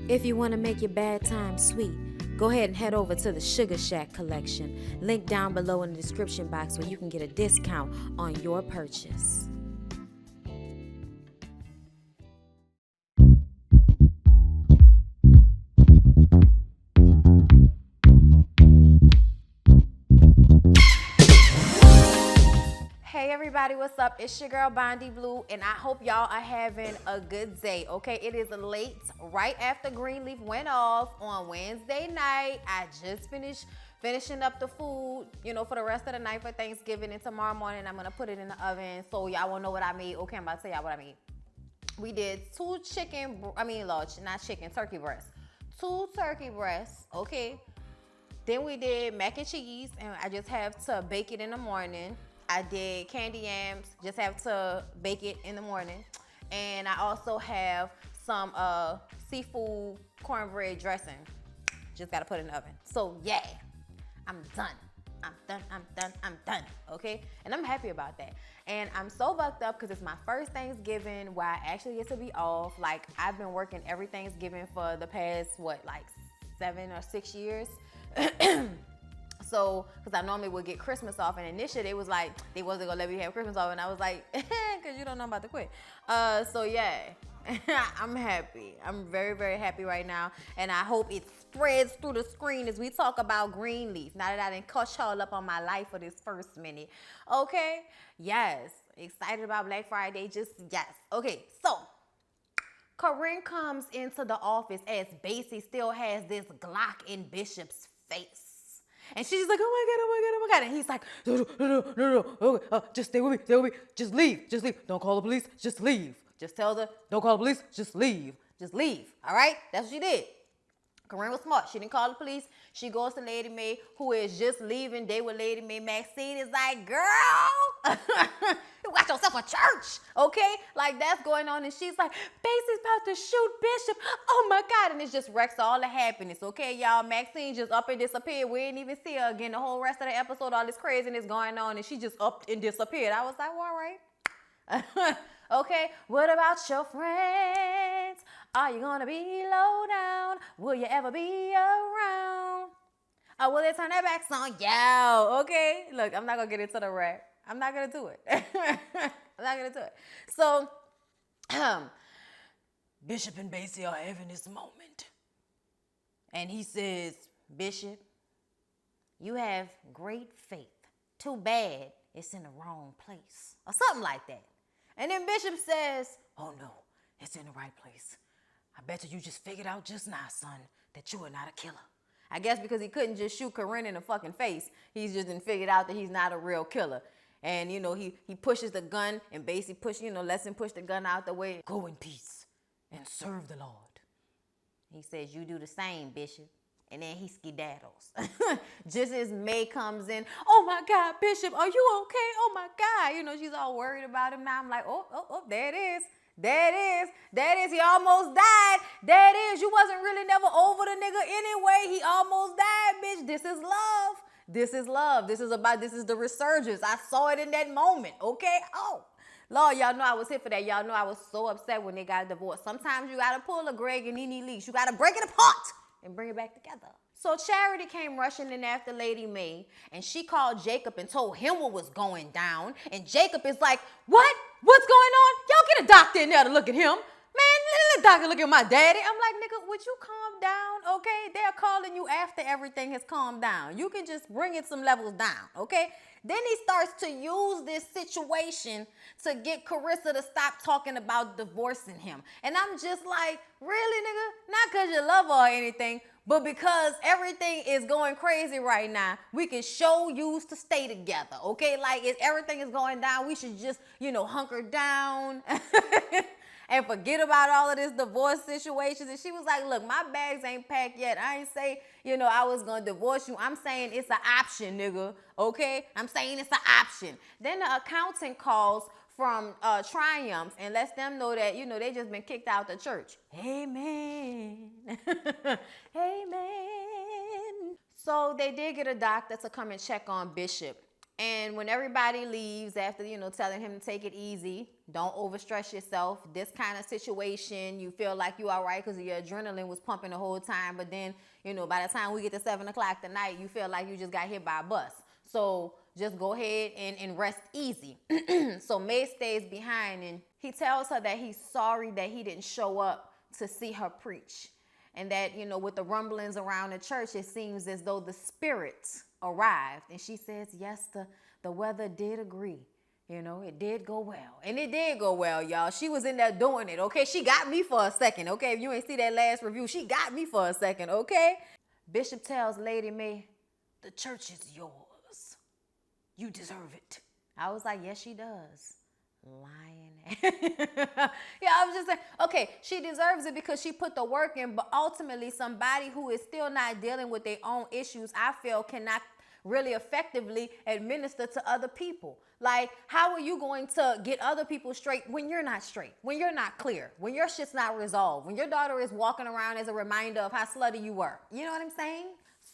If you want to make your bad time sweet, go ahead and head over to the Sugar Shack collection. Link down below in the description box where you can get a discount on your purchase. Hey everybody, what's up? It's your girl Bondy Blue, and I hope y'all are having a good day, okay? It is late, right after Greenleaf went off on Wednesday night. I just finishing up the food, for the rest of the night for Thanksgiving, and tomorrow morning I'm gonna put it in the oven so y'all will know what I made. Okay, I'm about to tell y'all what I made. We did turkey breasts. 2 turkey breasts, okay? Then we did mac and cheese, and I just have to bake it in the morning. I did candy yams, just have to bake it in the morning. And I also have some seafood cornbread dressing. Just gotta put it in the oven. So yeah, I'm done, okay? And I'm happy about that. And I'm so bucked up because it's my first Thanksgiving where I actually get to be off. Like, I've been working every Thanksgiving for the past, 7 or 6 years. So, because I normally would get Christmas off, and initially they was like, they wasn't gonna let me have Christmas off, and I was like, because you don't know I'm about to quit. So yeah, I'm happy. I'm very, very happy right now, and I hope it spreads through the screen as we talk about Greenleaf. Now that I didn't cut y'all up on my life for this first minute. Okay, yes, excited about Black Friday, just yes. Okay, so Corinne comes into the office as Basie still has this Glock in Bishop's face. And she's like, oh my God. And he's like, no, just stay with me, just leave. Don't call the police, just leave. Just tell her, don't call the police, just leave, all right? That's what she did. Corinne was smart. She didn't call the police. She goes to Lady Mae, who is just leaving. They with Lady Mae. Maxine is like, girl, you got yourself a church, okay? Like, that's going on. And she's like, Basie's about to shoot Bishop. Oh, my God. And it just wrecks all the happiness, okay, y'all? Maxine just up and disappeared. We didn't even see her again the whole rest of the episode. All this craziness going on, and she just up and disappeared. I was like, well, all right. Okay, what about your friends? Are you gonna be low down? Will you ever be around? Oh, will they turn their backs on? Yeah, okay. Look, I'm not gonna get into the rap. I'm not gonna do it. I'm not gonna do it. So, Bishop and Basie are having this moment. And he says, Bishop, you have great faith. Too bad it's in the wrong place. Or something like that. And then Bishop says, oh no, it's in the right place. I bet you just figured out just now, son, that you are not a killer. I guess because he couldn't just shoot Corinne in the fucking face, he's just figured out that he's not a real killer. And, he pushes the gun, and Basie lets him push the gun out the way. Go in peace and serve the Lord. He says, you do the same, Bishop. And then he skedaddles. Just as May comes in, oh my God, Bishop, are you okay? Oh my God. She's all worried about him now. I'm like, oh, there it is. He almost died. There it is. You wasn't really never over the nigga anyway. He almost died, bitch. This is love. This is the resurgence. I saw it in that moment, okay? Oh, Lord, y'all know I was here for that. Y'all know I was so upset when they got divorced. Sometimes you got to pull a Greg and Nene Leakes. You got to break it apart and bring it back together. So Charity came rushing in after Lady Mae, and she called Jacob and told him what was going down. And Jacob is like, what? What's going on? Y'all get a doctor in there to look at him. Man, let the doctor look at my daddy. I'm like, nigga, would you calm down, okay? They're calling you after everything has calmed down. You can just bring it some levels down, okay? Then he starts to use this situation to get Carissa to stop talking about divorcing him. And I'm just like, really, nigga? Not because you love her or anything, but because everything is going crazy right now, we can show you to stay together, okay? Like, if everything is going down, we should just, hunker down and forget about all of this divorce situations. And she was like, look, my bags ain't packed yet. I ain't say, I was going to divorce you. I'm saying it's an option, nigga, okay? I'm saying it's an option. Then the accountant calls from Triumph and lets them know that, they just been kicked out the church. Amen. Amen. So they did get a doctor to come and check on Bishop. And when everybody leaves after, telling him to take it easy, don't overstress yourself, this kind of situation, you feel like you all right because your adrenaline was pumping the whole time. But then, by the time we get to 7 o'clock tonight, you feel like you just got hit by a bus. So just go ahead and rest easy. So May stays behind, and he tells her that he's sorry that he didn't show up to see her preach. And that, with the rumblings around the church, it seems as though the spirits arrived. And she says, yes, the weather did agree. It did go well. And it did go well, y'all. She was in there doing it, okay? She got me for a second, okay? If you ain't see that last review, she got me for a second, okay? Bishop tells Lady May, the church is yours. You deserve it. I was like, yes, she does. Lying. Yeah, I was just saying, okay, she deserves it because she put the work in, but ultimately somebody who is still not dealing with their own issues, I feel, cannot really effectively administer to other people. Like, how are you going to get other people straight when you're not straight, when you're not clear, when your shit's not resolved, when your daughter is walking around as a reminder of how slutty you were? You know what I'm saying?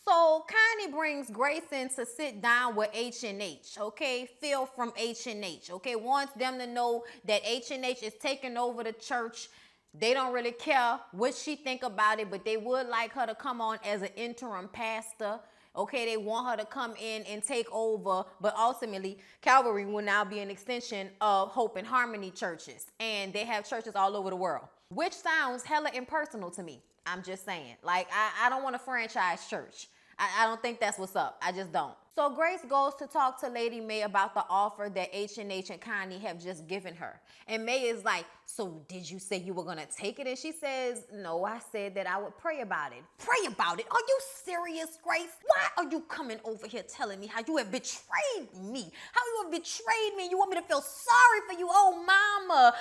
So Connie brings Grace in to sit down with H&H, okay? Phil from H&H, okay? Wants them to know that H&H is taking over the church. They don't really care what she think about it, but they would like her to come on as an interim pastor. Okay, they want her to come in and take over, but ultimately Calvary will now be an extension of Hope and Harmony churches. And they have churches all over the world, which sounds hella impersonal to me. I'm just saying. Like, I don't want a franchise church. I don't think that's what's up. I just don't. So Grace goes to talk to Lady May about the offer that H&H and Connie have just given her. And May is like, so did you say you were going to take it? And she says, no, I said that I would pray about it. Pray about it? Are you serious, Grace? Why are you coming over here telling me how you have betrayed me? How you have betrayed me? You want me to feel sorry for you? Oh, mama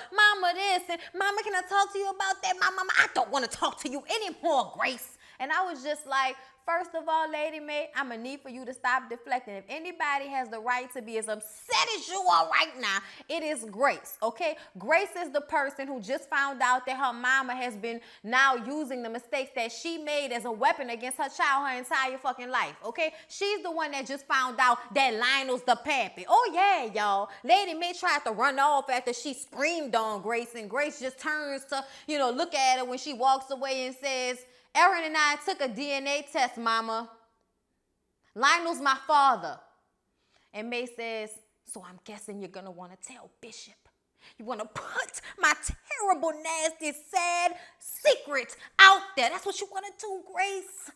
this. And mama, can I talk to you about that? Mama, I don't want to talk to you anymore, Grace. And I was just like, first of all, Lady May, I'm going to need for you to stop deflecting. If anybody has the right to be as upset as you are right now, it is Grace, okay? Grace is the person who just found out that her mama has been now using the mistakes that she made as a weapon against her child her entire fucking life, okay? She's the one that just found out that Lionel's the pappy. Oh, yeah, y'all. Lady May tried to run off after she screamed on Grace, and Grace just turns to, look at her when she walks away and says, Aaron and I took a DNA test, mama. Lionel's my father. And May says, so I'm guessing you're going to want to tell Bishop. You want to put my terrible, nasty, sad secret out there. That's what you want to do, Grace.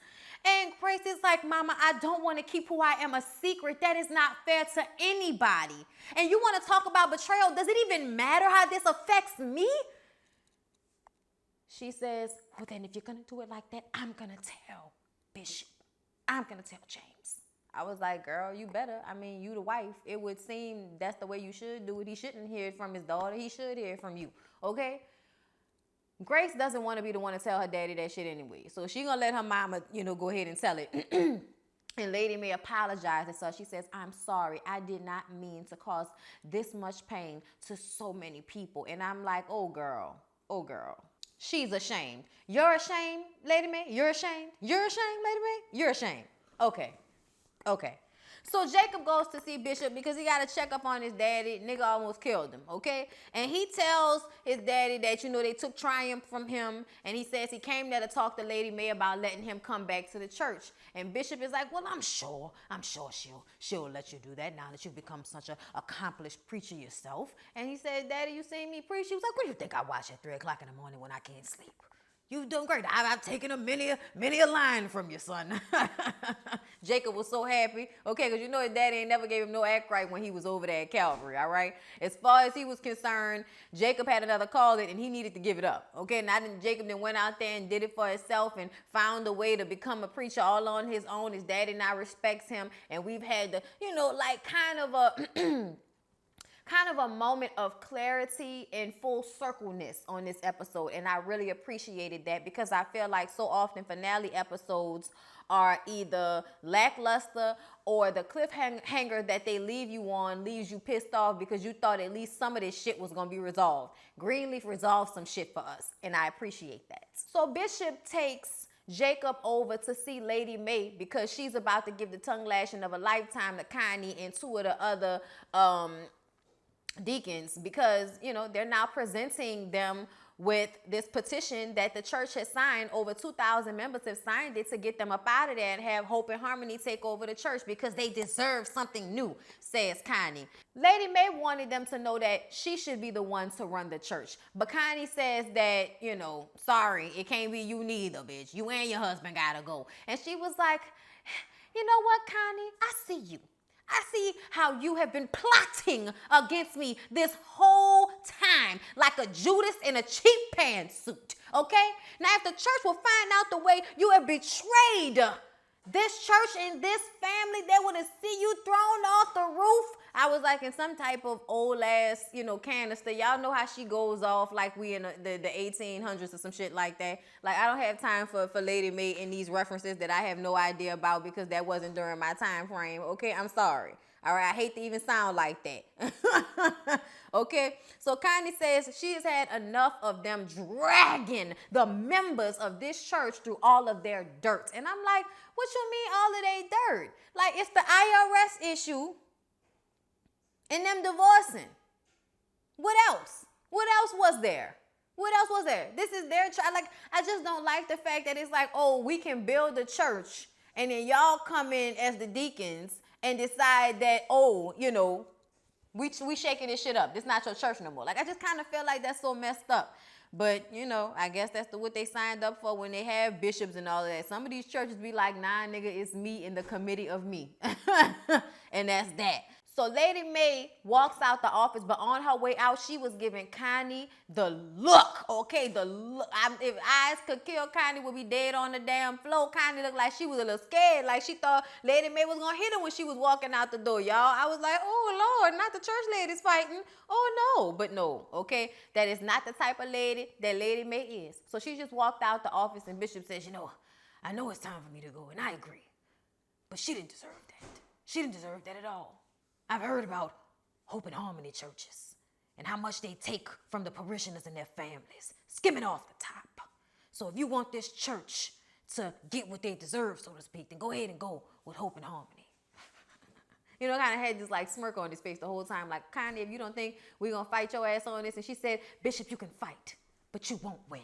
And Grace is like, mama, I don't want to keep who I am a secret. That is not fair to anybody. And you want to talk about betrayal. Does it even matter how this affects me? She says, well, then if you're going to do it like that, I'm going to tell Bishop. I'm going to tell James. I was like, girl, you better. I mean, you the wife. It would seem that's the way you should do it. He shouldn't hear it from his daughter. He should hear it from you, okay? Grace doesn't want to be the one to tell her daddy that shit anyway. So she going to let her mama, go ahead and tell it. And Lady May apologizes. So she says, I'm sorry. I did not mean to cause this much pain to so many people. And I'm like, oh, girl. Oh, girl. She's ashamed. You're ashamed, Lady May? You're ashamed? You're ashamed, Lady May? You're ashamed. Okay. So Jacob goes to see Bishop because he got to check up on his daddy. Nigga almost killed him, okay? And he tells his daddy that, they took triumph from him. And he says he came there to talk to Lady May about letting him come back to the church. And Bishop is like, well, I'm sure she'll let you do that now that you've become such an accomplished preacher yourself. And he said, Daddy, you seen me preach? He was like, what do you think I watch at 3 o'clock in the morning when I can't sleep? You've done great. I've taken many a line from you, son. Jacob was so happy. Okay, because his daddy ain't never gave him no act right when he was over there at Calvary, all right? As far as he was concerned, Jacob had another call and he needed to give it up. Okay, now Jacob then went out there and did it for himself and found a way to become a preacher all on his own. His daddy now respects him. And we've had the, kind of a... kind of a moment of clarity and full circleness on this episode. And I really appreciated that because I feel like so often finale episodes are either lackluster or the cliffhanger that they leave you on leaves you pissed off because you thought at least some of this shit was going to be resolved. Greenleaf resolved some shit for us, and I appreciate that. So Bishop takes Jacob over to see Lady Mae because she's about to give the tongue lashing of a lifetime to Connie and two of the other deacons, because they're now presenting them with this petition that the church has signed. Over 2,000 members have signed it to get them up out of there and have Hope and Harmony take over the church because they deserve something new, says Connie. Lady Mae wanted them to know that she should be the one to run the church. But Connie says that, sorry, it can't be you neither, bitch. You and your husband gotta go. And she was like, you know what, Connie? I see you. I see how you have been plotting against me this whole time like a Judas in a cheap pantsuit, okay? Now, if the church will find out the way you have betrayed this church and this family, they would have seen you thrown off the roof. I was like in some type of old ass, canister. Y'all know how she goes off like we in the 1800s or some shit like that. Like, I don't have time for Lady Mae and these references that I have no idea about because that wasn't during my time frame. Okay, I'm sorry. All right, I hate to even sound like that. Okay, so Connie says she has had enough of them dragging the members of this church through all of their dirt. And I'm like, what you mean all of their dirt? Like, it's the IRS issue and them divorcing. What else? What else was there? What else was there? This is their church. Like, I just don't like the fact that it's like, oh, we can build a church and then y'all come in as the deacons and decide that, oh, we shaking this shit up. This not your church no more. Like, I just kind of feel like that's so messed up. But, I guess that's what they signed up for when they have bishops and all of that. Some of these churches be like, nah, nigga, it's me and the committee of me. And that's that. So Lady Mae walks out the office, but on her way out, she was giving Connie the look, okay? The look. If eyes could kill, Connie would be dead on the damn floor. Connie looked like she was a little scared, like she thought Lady Mae was gonna hit her when she was walking out the door, y'all. I was like, oh, Lord, not the church ladies fighting. Oh, no. But no, okay? That is not the type of lady that Lady Mae is. So she just walked out the office, and Bishop says, I know it's time for me to go, and I agree. But she didn't deserve that. She didn't deserve that at all. I've heard about Hope and Harmony churches and how much they take from the parishioners and their families, skimming off the top. So if you want this church to get what they deserve, so to speak, then go ahead and go with Hope and Harmony. Kind of had this like smirk on his face the whole time, like, Connie, if you don't think we're going to fight your ass on this. And she said, Bishop, you can fight, but you won't win.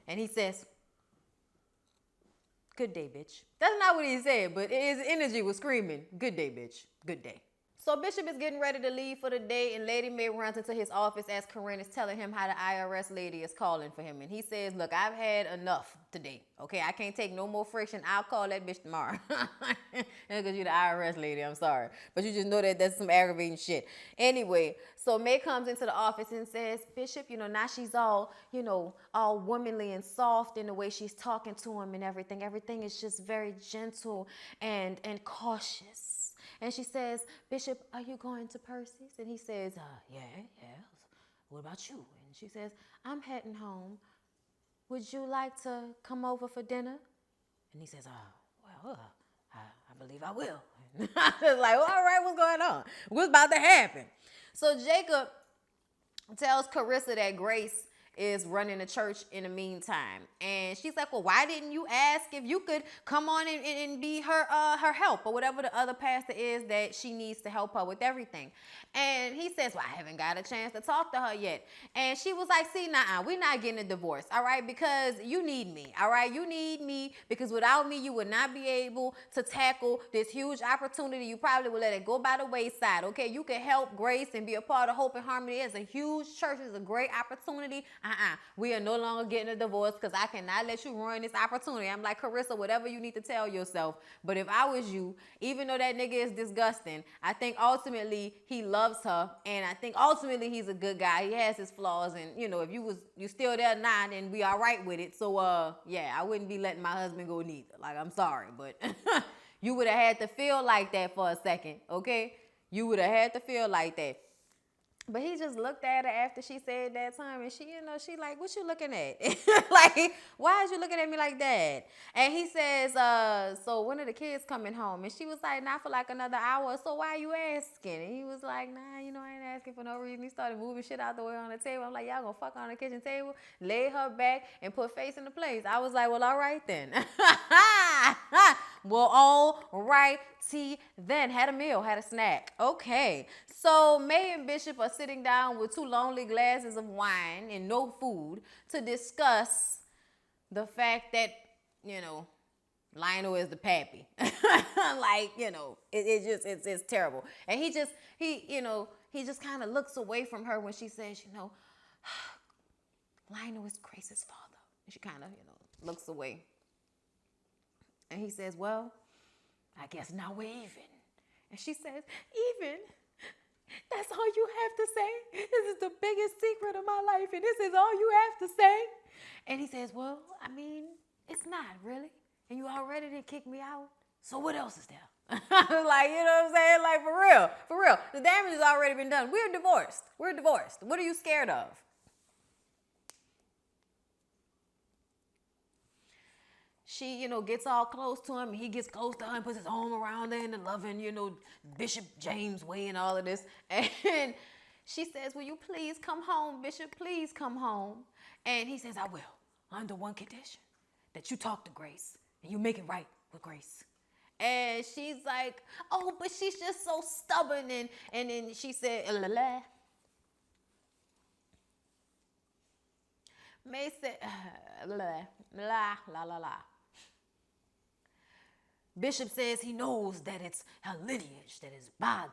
And he says, good day, bitch. That's not what he said, but his energy was screaming, good day, bitch, good day. So Bishop is getting ready to leave for the day, and Lady Mae runs into his office as Corinne is telling him how the IRS lady is calling for him. And he says, look, I've had enough today. Okay, I can't take no more friction. I'll call that bitch tomorrow. Because you're the IRS lady, I'm sorry. But you just know that that's some aggravating shit. Anyway, so Mae comes into the office and says, Bishop, now she's all, all womanly and soft in the way she's talking to him and everything. Everything is just very gentle and cautious. And she says, Bishop, are you going to Percy's? And he says, yeah. What about you? And she says, I'm heading home. Would you like to come over for dinner? And he says, I believe I will. I was like, well, all right, what's going on? What's about to happen? So Jacob tells Carissa that Grace is running the church in the meantime. And she's like, well, why didn't you ask if you could come on and be her help, or whatever the other pastor is that she needs to help her with everything. And he says, well, I haven't got a chance to talk to her yet. And she was like, see, we're not getting a divorce, all right? Because you need me, all right? You need me, because without me, you would not be able to tackle this huge opportunity. You probably would let it go by the wayside, okay? You can help Grace and be a part of Hope and Harmony. It's a huge church. It's a great opportunity. We are no longer getting a divorce because I cannot let you ruin this opportunity. I'm like, Carissa, whatever you need to tell yourself. But if I was you, even though that nigga is disgusting, I think ultimately he loves her. And I think ultimately he's a good guy. He has his flaws. And, if you still there now, then we all right with it. So, I wouldn't be letting my husband go neither. Like, I'm sorry. But you would have had to feel like that for a second, okay? You would have had to feel like that. But he just looked at her after she said that time, and she, she like, what you looking at? Like, why is you looking at me like that? And he says, so one of the kids coming home, and she was like, not for like another hour. So why are you asking? And he was like, nah, I ain't asking for no reason. He started moving shit out the way on the table. I'm like, y'all gonna fuck on the kitchen table, lay her back, and put face in the place. I was like, well, all right then. Well, all right. Then had a meal, had a snack. Okay. So May and Bishop are sitting down with two lonely glasses of wine and no food to discuss the fact that, Lionel is the pappy. Like, it's terrible. And he just kind of looks away from her when she says, Lionel is Grace's father. And she kind of, looks away. And he says, well, I guess now we're even. And she says, even? That's all you have to say? This is the biggest secret of my life, and this is all you have to say? And he says, well, I mean, it's not really. And you already did kick me out. So what else is there? Like, you know what I'm saying? Like, for real. The damage has already been done. We're divorced. What are you scared of? She, gets all close to him, and he gets close to her and puts his arm around her in the loving, Bishop James way and all of this. And she says, will you please come home, Bishop? Please come home. And he says, I will, under one condition, that you talk to Grace and you make it right with Grace. And she's like, oh, but she's just so stubborn. And then she said, la. May said, la. Bishop says he knows that it's her lineage that is bothered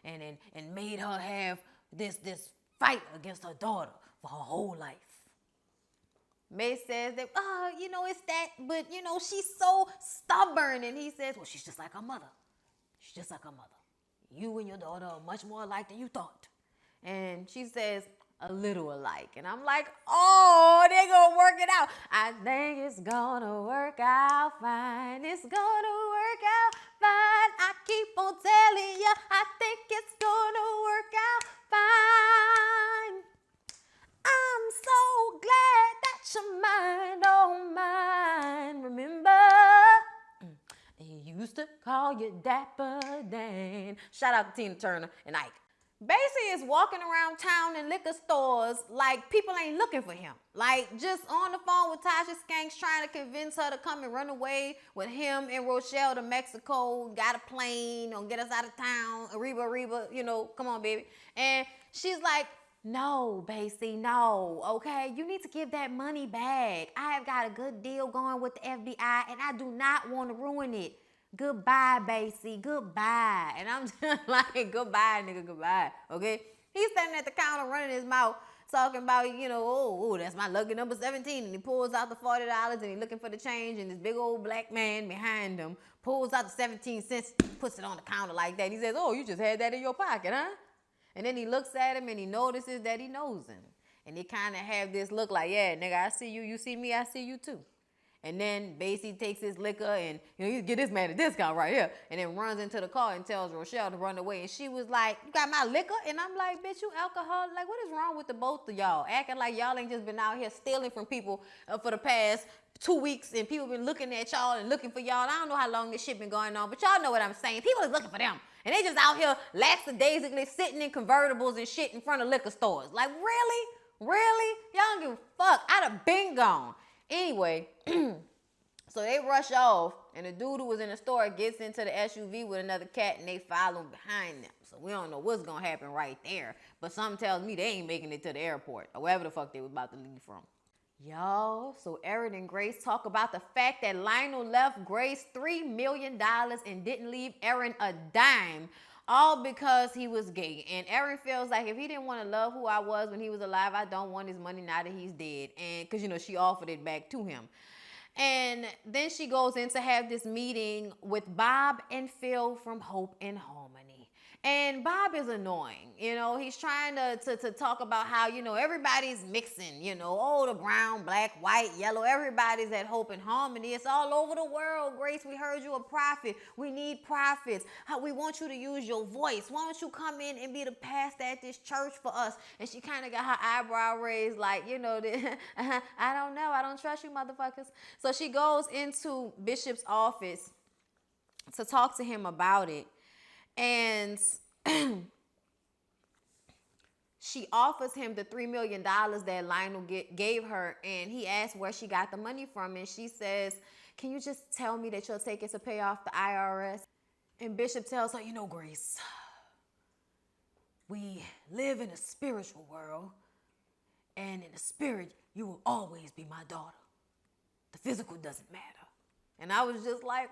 and made her have this fight against her daughter for her whole life. May says that, it's that, but, she's so stubborn. And he says, well, she's just like her mother. You and your daughter are much more alike than you thought. And she says, a little alike. And I'm like, oh, they're gonna work it out. I think it's gonna work out fine. It's gonna work out fine. I keep on telling you, I think it's gonna work out fine. I'm so glad that you're mine, oh mine. Remember, he used to call you Dapper Dan. Shout out to Tina Turner and Ike. Basically is walking around town in liquor stores like people ain't looking for him. Like just on the phone with Tasha Skanks trying to convince her to come and run away with him and Rochelle to Mexico. Got a plane, or get us out of town. Reba, come on, baby. And she's like, no, Basie, no, okay? You need to give that money back. I have got a good deal going with the FBI, and I do not want to ruin it. Goodbye, Basie, goodbye. And I'm just like, goodbye, nigga, goodbye, okay? He's standing at the counter running his mouth, talking about, that's my lucky number 17. And he pulls out the $40 and he's looking for the change. And this big old black man behind him pulls out the 17 cents, puts it on the counter like that. He says, oh, you just had that in your pocket, huh? And then he looks at him and he notices that he knows him. And they kind of have this look like, yeah, nigga, I see you. You see me, I see you too. And then Basie takes his liquor and he get this man a discount right here. And then runs into the car and tells Rochelle to run away. And she was like, you got my liquor? And I'm like, bitch, you alcohol? Like, what is wrong with the both of y'all? Acting like y'all ain't just been out here stealing from people for the past 2 weeks. And people been looking at y'all and looking for y'all. I don't know how long this shit been going on, but y'all know what I'm saying. People is looking for them. And they just out here lackadaisically sitting in convertibles and shit in front of liquor stores. Like, really? Really? Y'all don't give a fuck. I'd have been gone. Anyway, so they rush off, and the dude who was in the store gets into the SUV with another cat, and they follow behind them. So we don't know what's going to happen right there. But something tells me they ain't making it to the airport, or wherever the fuck they was about to leave from. Y'all, so Erin and Grace talk about the fact that Lionel left Grace $3 million and didn't leave Erin a dime, all because he was gay. And Erin feels like if he didn't want to love who I was when he was alive, I don't want his money now that he's dead. And because, she offered it back to him. And then she goes in to have this meeting with Bob and Phil from Hope and Harmony. And Bob is annoying. You know, he's trying to talk about how, you know, everybody's mixing, you know, oh, the brown, black, white, yellow, everybody's at Hope and Harmony. It's all over the world. Grace, we heard you a prophet. We need prophets. We want you to use your voice. Why don't you come in and be the pastor at this church for us? And she kind of got her eyebrow raised like, you know, I don't know. I don't trust you motherfuckers. So she goes into Bishop's office to talk to him about it. And she offers him the $3 million that Lionel gave her, and he asks where she got the money from, and she says, can you just tell me that you'll take it to pay off the IRS? And Bishop tells her, you know, Grace, we live in a spiritual world, and in the spirit, you will always be my daughter. The physical doesn't matter. And I was just like,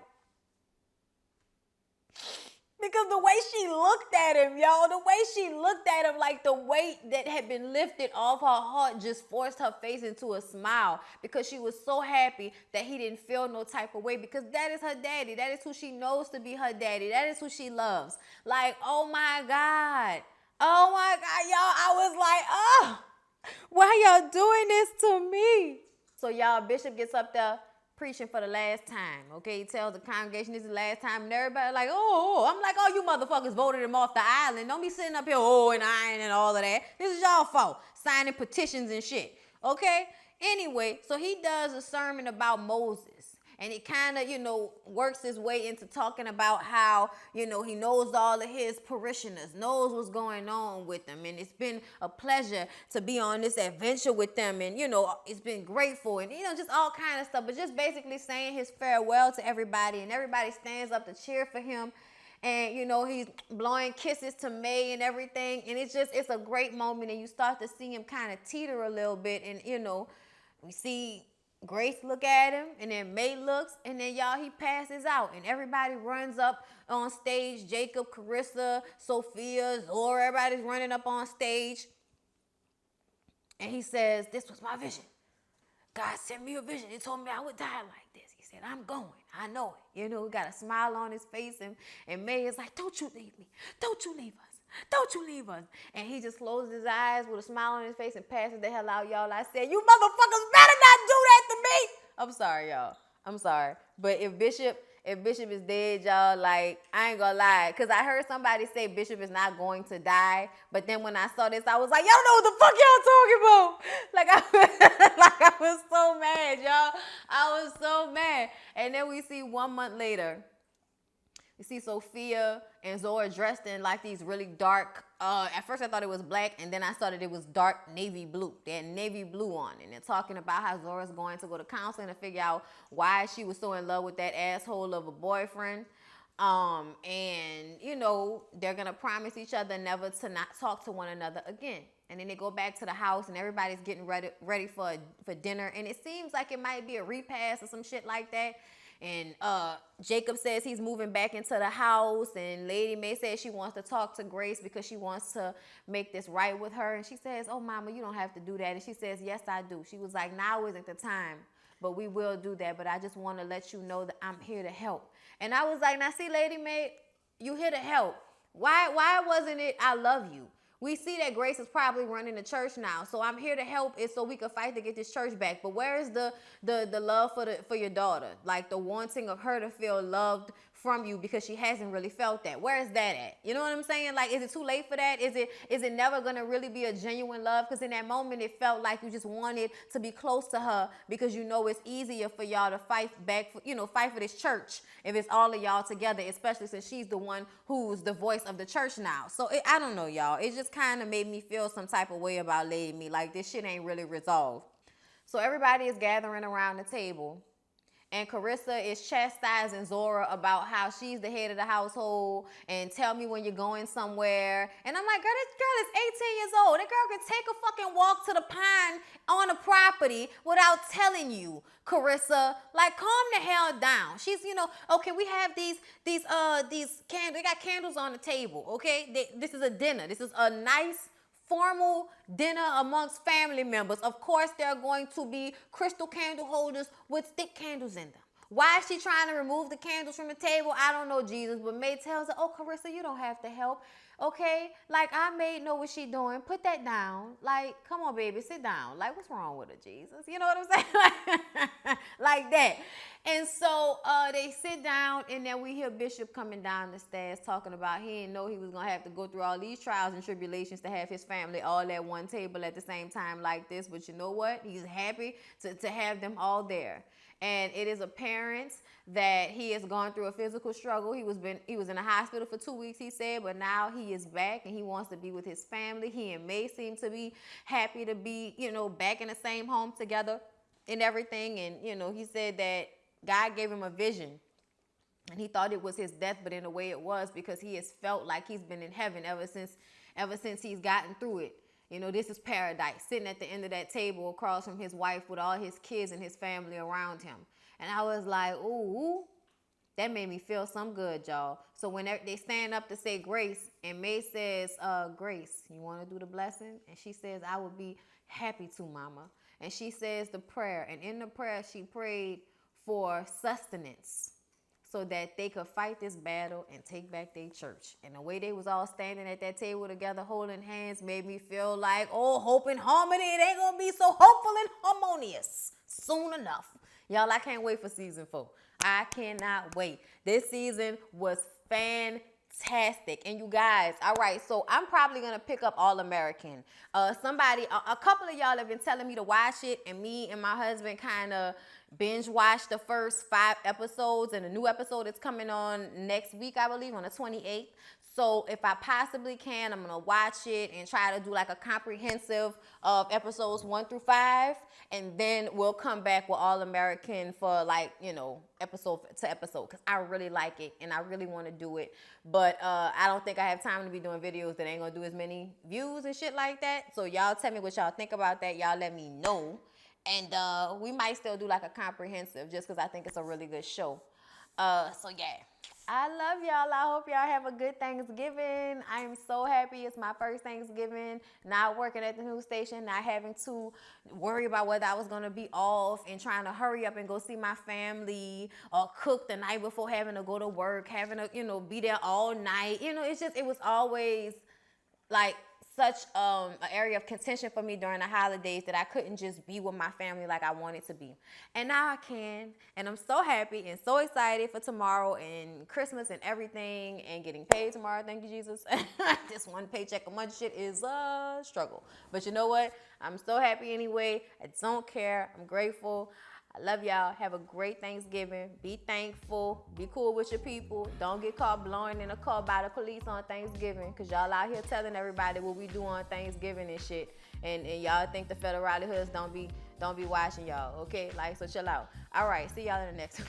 because the way she looked at him, y'all, the way she looked at him, like the weight that had been lifted off her heart just forced her face into a smile, because she was so happy that he didn't feel no type of way, because that is her daddy. That is who she knows to be her daddy. That is who she loves. Like, oh my God. Oh my God, y'all. I was like, oh, why y'all doing this to me? So y'all, Bishop gets up there preaching for the last time, okay? He tells the congregation this is the last time, and everybody like, oh. I'm like, oh, you motherfuckers voted him off the island. Don't be sitting up here, and iron and all of that. This is y'all fault, signing petitions and shit, okay? Anyway, so he does a sermon about Moses. And it kind of, you know, works his way into talking about how, you know, he knows all of his parishioners, knows what's going on with them. And it's been a pleasure to be on this adventure with them. And, you know, it's been grateful and, you know, just all kind of stuff. But just basically saying his farewell to everybody. And everybody stands up to cheer for him. And, you know, he's blowing kisses to May and everything. And it's a great moment. And you start to see him kind of teeter a little bit. And, you know, we see Grace look at him, and then May looks, and then y'all, he passes out, and everybody runs up on stage. Jacob, Carissa, Sophia, Zora, everybody's running up on stage. And he says, this was my vision. God sent me a vision. He told me I would die like this. He said, I'm going. I know it. You know, he got a smile on his face, and May is like, don't you leave me. Don't you leave us. Don't you leave us. And he just closes his eyes with a smile on his face and passes the hell out, y'all. I said, you motherfuckers better not do that to me. I'm sorry, y'all. I'm sorry. But if Bishop is dead, y'all, like, I ain't gonna lie. Because I heard somebody say Bishop is not going to die. But then when I saw this, I was like, y'all know what the fuck y'all talking about. Like I was so mad, y'all. I was so mad. And then we see 1 month later, you see Sophia and Zora dressed in like these really dark, at first I thought it was black, and then I saw that it was dark navy blue. They had navy blue on, and they're talking about how Zora's going to go to counseling to figure out why she was so in love with that asshole of a boyfriend. And, you know, they're going to promise each other never to not talk to one another again. And then they go back to the house, and everybody's getting ready for dinner, and it seems like it might be a repast or some shit like that. And Jacob says he's moving back into the house, and Lady May says she wants to talk to Grace because she wants to make this right with her. And she says, oh, Mama, you don't have to do that. And she says, yes, I do. She was like, now isn't the time, but we will do that. But I just want to let you know that I'm here to help. And I was like, now, see, Lady May, you here to help. Why wasn't it I love you? We see that Grace is probably running the church now. So I'm here to help it so we can fight to get this church back. But where is the love for your daughter? Like the wanting of her to feel loved from you, because she hasn't really felt that. Where is that at? You know what I'm saying? Like, is it too late for that? Is it never going to really be a genuine love? Because in that moment, it felt like you just wanted to be close to her because you know it's easier for y'all to fight back, fight for this church if it's all of y'all together, especially since she's the one who's the voice of the church now. So I don't know, y'all. It just kind of made me feel some type of way about Lady Me. Like, this shit ain't really resolved. So everybody is gathering around the table. And Carissa is chastising Zora about how she's the head of the household and tell me when you're going somewhere. And I'm like, girl, this girl is 18 years old. That girl can take a fucking walk to the pine on a property without telling you, Carissa. Like, calm the hell down. She's, okay, we have these candles. They got candles on the table, okay? This is a dinner. This is a nice formal dinner amongst family members. Of course, there are going to be crystal candle holders with stick candles in them. Why is she trying to remove the candles from the table? I don't know, Jesus. But May tells her, oh, Carissa, you don't have to help. Okay? Like, I may know what she doing. Put that down. Like, come on, baby, sit down. Like, what's wrong with her, Jesus? You know what I'm saying? Like that. And so they sit down, and then we hear Bishop coming down the stairs talking about he didn't know he was going to have to go through all these trials and tribulations to have his family all at one table at the same time like this. But you know what? He's happy to have them all there. And it is apparent that he has gone through a physical struggle. He was in a hospital for 2 weeks, he said, but now he is back and he wants to be with his family. He and May seem to be happy to be, back in the same home together and everything. And, he said that God gave him a vision and he thought it was his death, but in a way it was, because he has felt like he's been in heaven ever since he's gotten through it. This is paradise, sitting at the end of that table across from his wife with all his kids and his family around him. And I was like, ooh, that made me feel some good, y'all. So when they stand up to say grace, and May says, Grace, you want to do the blessing? And she says, I would be happy to, Mama. And she says the prayer. And in the prayer, she prayed for sustenance, so that they could fight this battle and take back their church. And the way they was all standing at that table together, holding hands, made me feel like, oh, hope and harmony, it ain't gonna be so hopeful and harmonious soon enough. Y'all, I can't wait for season 4. I cannot wait. This season was fantastic. And you guys, all right, so I'm probably gonna pick up All American. A couple of y'all have been telling me to watch it, and me and my husband kind of binge watched the first 5 episodes, and a new episode is coming on next week, I believe, on the 28th. So if I possibly can, I'm gonna watch it and try to do like a comprehensive of episodes 1 through 5, and then we'll come back with All American for episode to episode, because I really like it and I really want to do it. But I don't think I have time to be doing videos that ain't gonna do as many views and shit like that. So y'all tell me what y'all think about that. Y'all let me know. And we might still do like a comprehensive, just because I think it's a really good show. So yeah, I love y'all. I hope y'all have a good Thanksgiving. I am so happy. It's my first Thanksgiving, not working at the news station, not having to worry about whether I was going to be off and trying to hurry up and go see my family, or cook the night before having to go to work, having to, be there all night. It was always like such an area of contention for me during the holidays, that I couldn't just be with my family like I wanted to be. And now I can, and I'm so happy and so excited for tomorrow and Christmas and everything, and getting paid tomorrow. Thank you, Jesus. This one paycheck a month shit is a struggle. But you know what? I'm so happy anyway. I don't care. I'm grateful. I love y'all. Have a great Thanksgiving. Be thankful. Be cool with your people. Don't get caught blowing in a car by the police on Thanksgiving, because y'all out here telling everybody what we do on Thanksgiving and shit. And y'all think the federal hoods don't be watching y'all. Okay? So chill out. All right. See y'all in the next one.